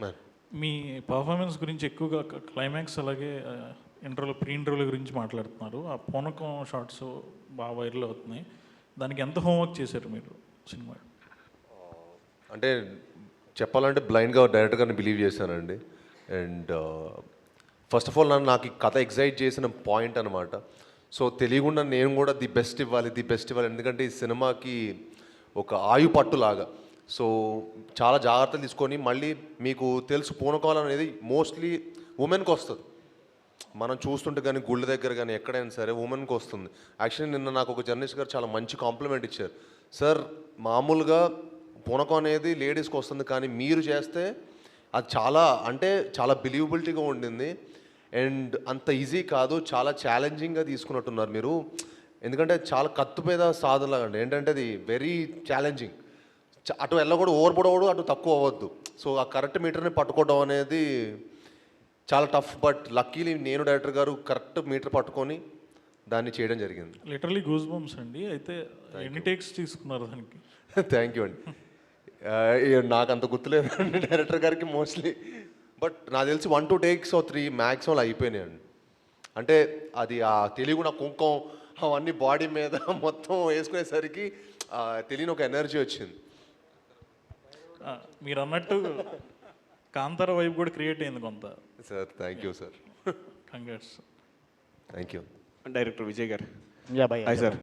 మరి మీ పర్ఫార్మెన్స్ గురించి ఎక్కువగా క్లైమాక్స్ అలాగే ఇంటర్వ్యూలో ప్రీ ఇంటర్వ్యూల గురించి మాట్లాడుతున్నారు. ఆ పూనకం షార్ట్స్ బాగా వైరల్ అవుతున్నాయి. దానికి ఎంత హోంవర్క్ చేశారు మీరు సినిమా? అంటే చెప్పాలంటే బ్లైండ్గా డైరెక్టర్ గారిని బిలీవ్ చేశానండి. అండ్ ఫస్ట్ ఆఫ్ ఆల్ నాకు ఈ కథ ఎగ్జైట్ చేసిన పాయింట్ అనమాట. సో తెలియకుండా నేను కూడా ది బెస్ట్ ఇవ్వాలి, ఎందుకంటే ఈ సినిమాకి ఒక ఆయు పట్టులాగా. సో చాలా జాగ్రత్తలు తీసుకొని, మళ్ళీ మీకు తెలుసు పూనకాలం అనేది మోస్ట్లీ ఉమెన్కి వస్తుంది. మనం చూస్తుంటే కానీ గుళ్ళ దగ్గర కానీ ఎక్కడైనా సరే ఉమెన్కి వస్తుంది. యాక్చువల్లీ నిన్న నాకు ఒక జర్నలిస్ట్ గారు చాలా మంచి కాంప్లిమెంట్ ఇచ్చారు. సార్, మామూలుగా పూనకం అనేది లేడీస్కి వస్తుంది, కానీ మీరు చేస్తే అది చాలా అంటే చాలా బిలీవబిలిటీగా ఉండింది. అండ్ అంత ఈజీ కాదు, చాలా ఛాలెంజింగ్గా తీసుకున్నట్టున్నారు మీరు. ఎందుకంటే చాలా కత్తుపేద సాధనలాగా అండి. ఏంటంటే అది వెరీ ఛాలెంజింగ్. అటు వెళ్ళకూడదు, ఓవర్పడకూడదు, అటు తక్కువ అవ్వద్దు. సో ఆ కరెక్ట్ మీటర్ని పట్టుకోవడం అనేది చాలా టఫ్. బట్ లక్కీలీ నేను డైరెక్టర్ గారు కరెక్ట్ మీటర్ పట్టుకొని దాన్ని చేయడం జరిగింది. లిటరలీ గూస్ బంప్స్ అండి. అయితే ఎన్ని టేక్స్ తీసుకున్నారు దానికి? థ్యాంక్ యూ అండి. నాకు అంత గుర్తులేదండి డైరెక్టర్ గారికి మోస్ట్లీ. బట్ నాకు తెలిసి 1 2 టేక్స్ 3 మ్యాక్సిమం అయిపోయినాయండి. అంటే అది ఆ తెలియకుండా నా కుంకం అవన్నీ బాడీ మీద మొత్తం వేసుకునేసరికి తెలియని ఒక ఎనర్జీ వచ్చింది. మీరు అన్నట్టు కాంతార వైపు కూడా క్రియేట్ అయింది కొంత. Sir thank you sir. Congrats. Thank you. Director Vijay గారు. యా భయ్యా. Hi sir.